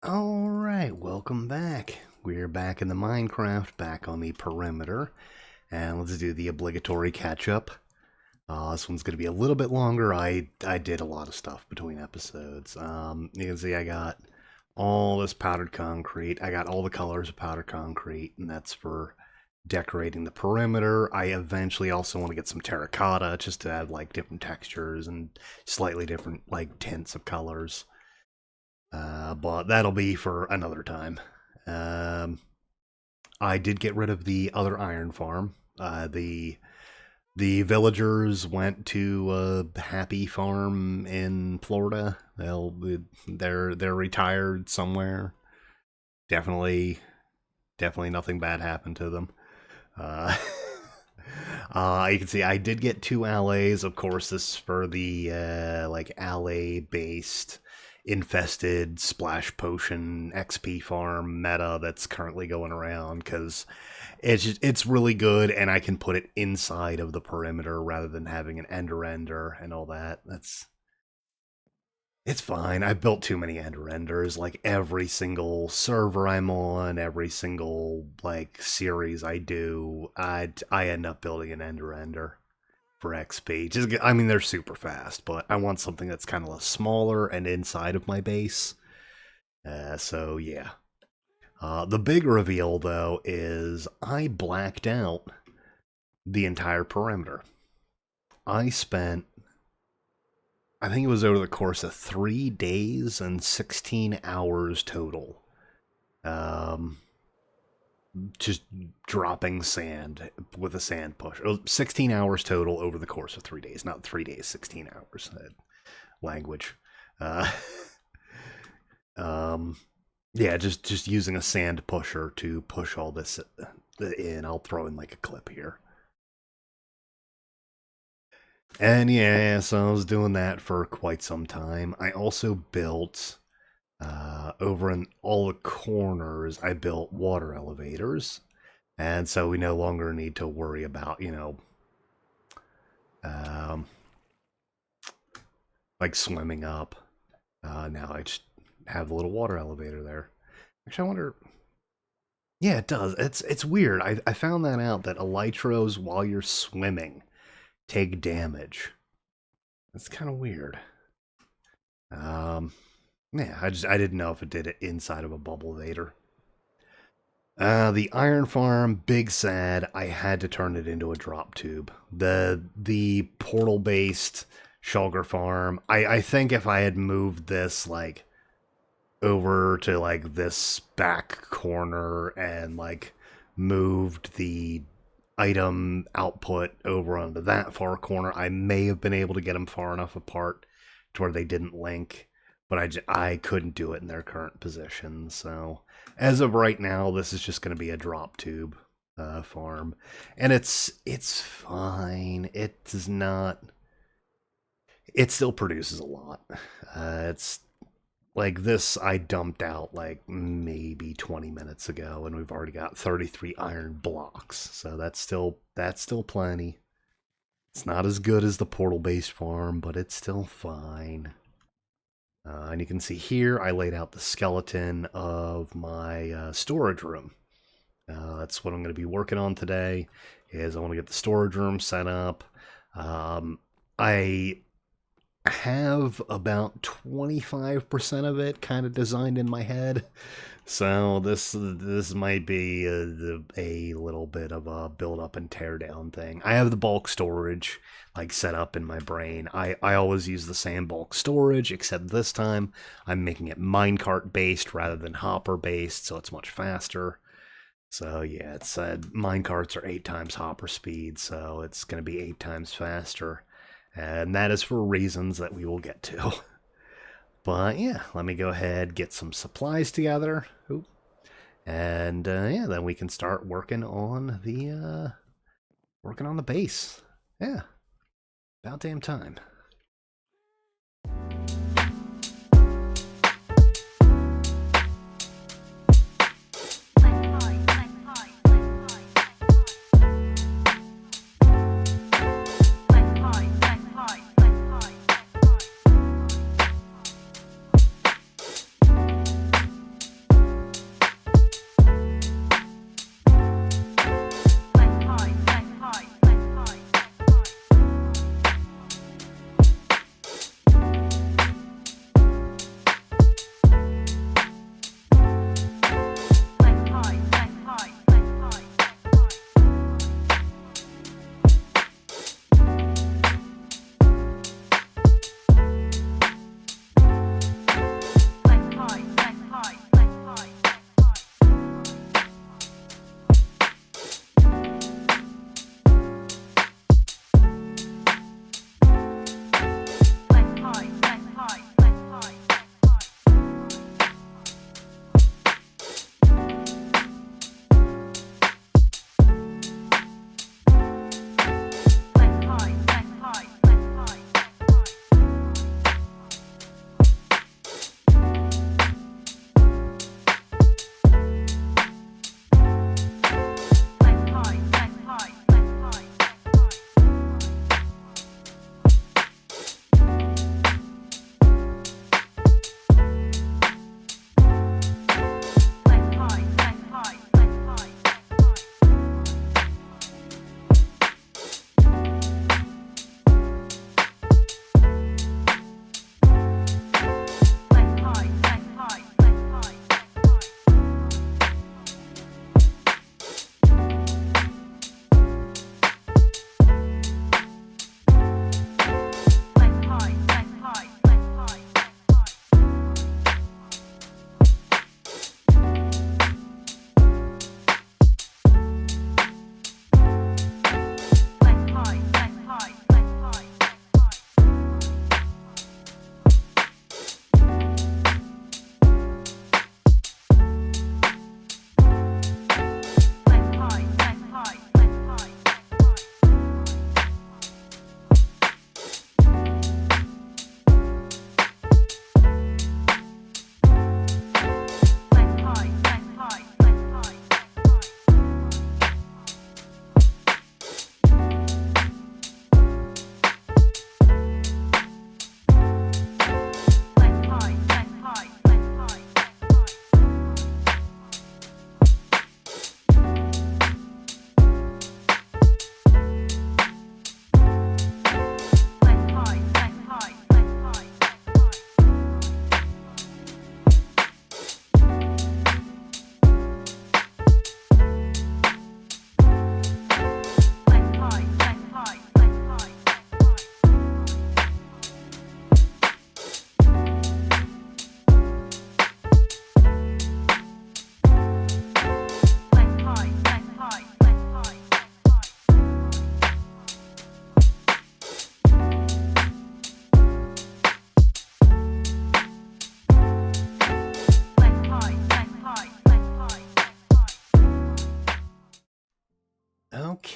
Alright, welcome back. We're back in the Minecraft, back on the perimeter, and let's do the obligatory catch-up. This one's going to be a little bit longer. I did a lot of stuff between episodes. You can see I got all this powdered concrete. I got all the colors of powdered concrete, and that's for decorating the perimeter. I eventually also want to get some terracotta, just to add like different textures and slightly different like tints of colors. But that'll be for another time. I did get rid of the other iron farm. The villagers went to a happy farm in Florida. They're retired somewhere. Definitely nothing bad happened to them. Uh, you can see I did get 2 allays. Of course, this is for the like allay based infested splash potion XP farm meta that's currently going around, because it's really good, and I can put it inside of the perimeter rather than having an ender and all that. It's fine. I built too many enders. Like every single server I'm on, every single like series I do, I end up building an ender for XP. I mean, they're super fast, but I want something that's kind of smaller and inside of my base. So yeah. The big reveal, though, is I blacked out the entire perimeter. I spent, I think it was over the course of 3 days and 16 hours total. Just dropping sand with a sand push. 16 hours total over the course of 3 days. Not 3 days, 16 hours. Language. Uh, yeah, just using a sand pusher to push all this in. I'll throw in like a clip here. And yeah, so I was doing that for quite some time. I also built over in all the corners, I built water elevators. And so we no longer need to worry about, like swimming up. Now I just have the little water elevator there. Actually, I wonder. Yeah, it does. It's weird. I found that out that elytros while you're swimming take damage. That's kind of weird. Yeah, I didn't know if it did it inside of a bubble vader. The iron farm, big sad. I had to turn it into a drop tube. The portal based shulker farm. I think if I had moved this like over to like this back corner and like moved the item output over onto that far corner, I may have been able to get them far enough apart to where they didn't link, but I couldn't do it in their current position. So as of right now, this is just going to be a drop tube farm, and it's fine. It does not. It still produces a lot. It's like this I dumped out like maybe 20 minutes ago, and we've already got 33 iron blocks. So that's still plenty. It's not as good as the portal-based farm, but it's still fine. And you can see here, I laid out the skeleton of my storage room. That's what I'm going to be working on today. Is I want to get the storage room set up. I have about 25% of it kind of designed in my head. So this might be a little bit of a build up and tear down thing. I have the bulk storage like set up in my brain. I always use the same bulk storage, except this time I'm making it minecart based rather than hopper based, so it's much faster. So yeah, it said minecarts are 8 times hopper speed, so it's going to be 8 times faster. And that is for reasons that we will get to. But yeah, let me go ahead, get some supplies together. Oop. And yeah, then we can start working on the base. Yeah. About damn time.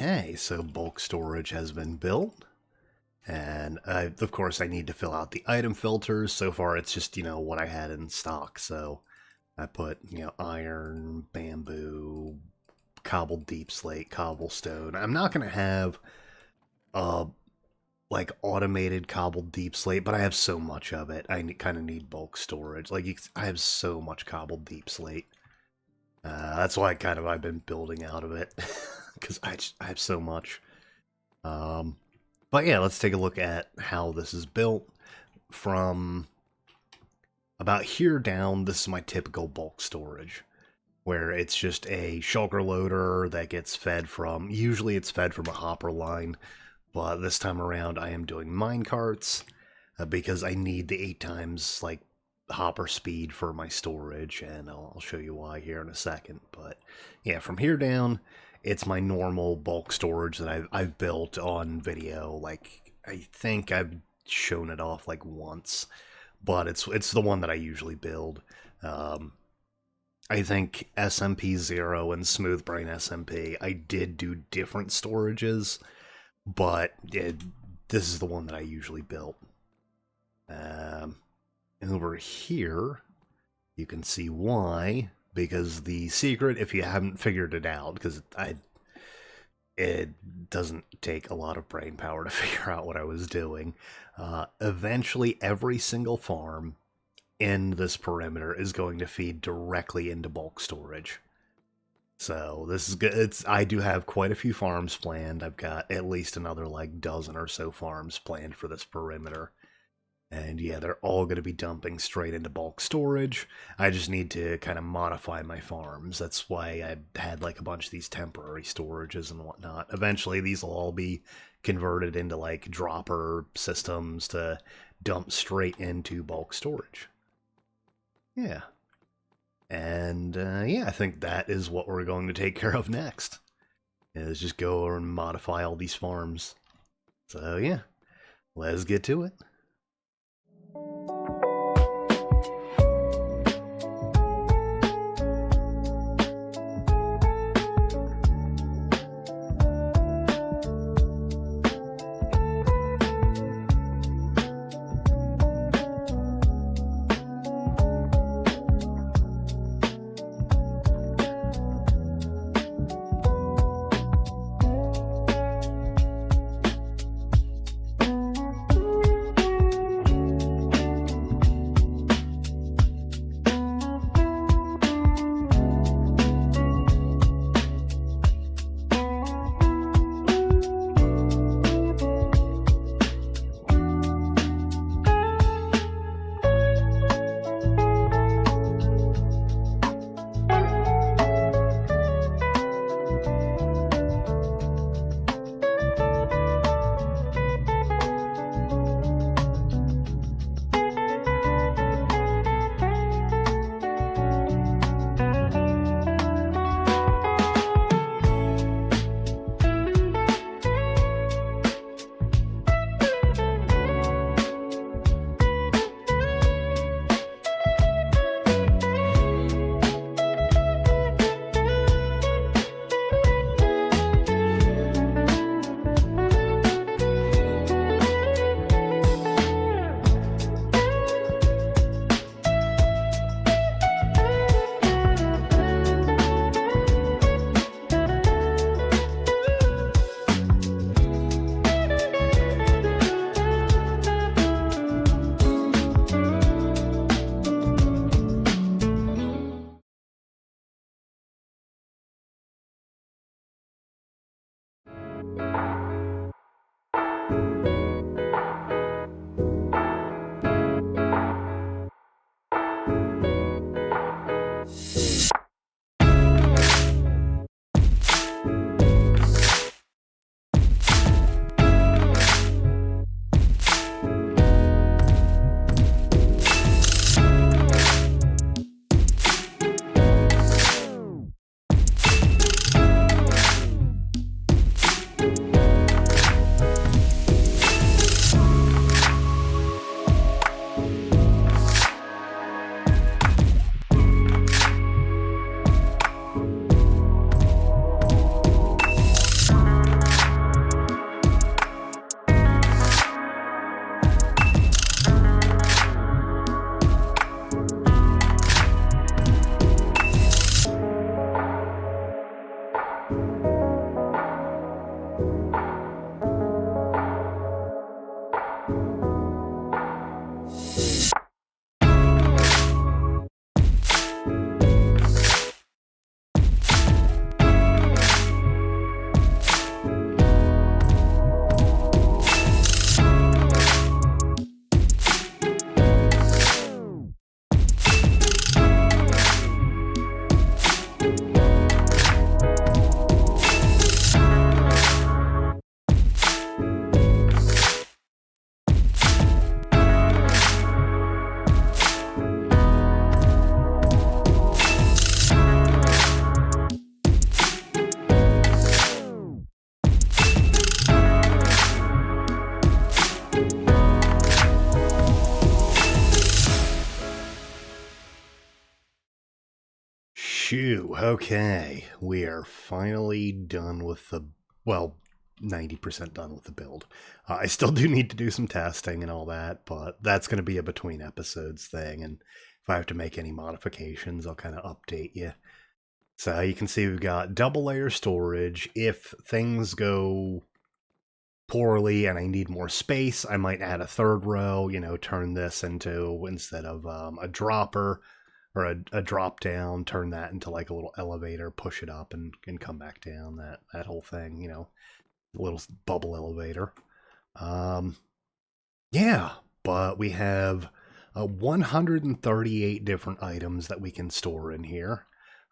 Okay, so bulk storage has been built. And of course I need to fill out the item filters. So far it's just, what I had in stock. So I put, iron, bamboo, cobbled deep slate, cobblestone. I'm not going to have like automated cobbled deep slate, but I have so much of it. I kind of need bulk storage. I have so much cobbled deep slate. That's why I've been building out of it because I have so much. But yeah, let's take a look at how this is built. From about here down, this is my typical bulk storage, where it's just a shulker loader that gets fed from, usually it's fed from a hopper line, but this time around I am doing mine carts because I need the 8 times like hopper speed for my storage, and I'll show you why here in a second. But yeah, from here down, it's my normal bulk storage that I've built on video. Like, I think I've shown it off like once, but it's the one that I usually build. I think SMP0 and Smoothbrain SMP, I did do different storages, but this is the one that I usually built. Over here, you can see why. Because the secret, if you haven't figured it out, because it doesn't take a lot of brain power to figure out what I was doing, eventually every single farm in this perimeter is going to feed directly into bulk storage. So this is good. I do have quite a few farms planned. I've got at least another like dozen or so farms planned for this perimeter. And yeah, they're all going to be dumping straight into bulk storage. I just need to kind of modify my farms. That's why I had like a bunch of these temporary storages and whatnot. Eventually, these will all be converted into like dropper systems to dump straight into bulk storage. Yeah. And yeah, I think that is what we're going to take care of next. Is just go and modify all these farms. So yeah, let's get to it. Shoo, okay. We are finally done with the, well, 90% done with the build. I still do need to do some testing and all that, but that's going to be a between episodes thing, and if I have to make any modifications, I'll kind of update you. So you can see we've got double layer storage. If things go poorly and I need more space, I might add a third row, turn this into, instead of a dropper or a drop down, turn that into like a little elevator, push it up and come back down, that whole thing, a little bubble elevator. Yeah, but we have 138 different items that we can store in here.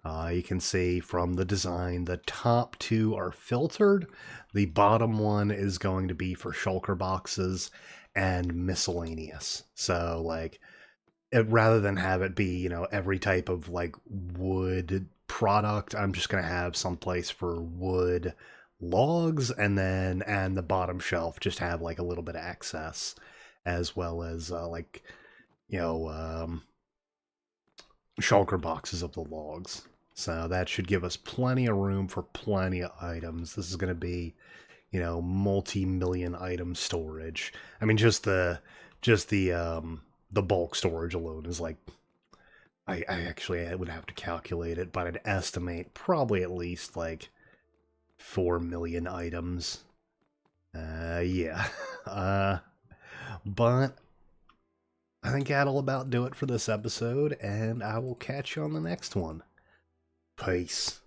You can see from the design, the top two are filtered. The bottom one is going to be for shulker boxes and miscellaneous. So, like, rather than have it be, every type of, like, wood product, I'm just going to have some place for wood logs, and the bottom shelf just have, like, a little bit of excess, as well as, shulker boxes of the logs. So that should give us plenty of room for plenty of items. This is going to be, multi-million item storage. I mean, just the bulk storage alone is like, I would have to calculate it, but I'd estimate probably at least like 4 million items. Yeah. But I think that'll about do it for this episode, and I will catch you on the next one. Peace.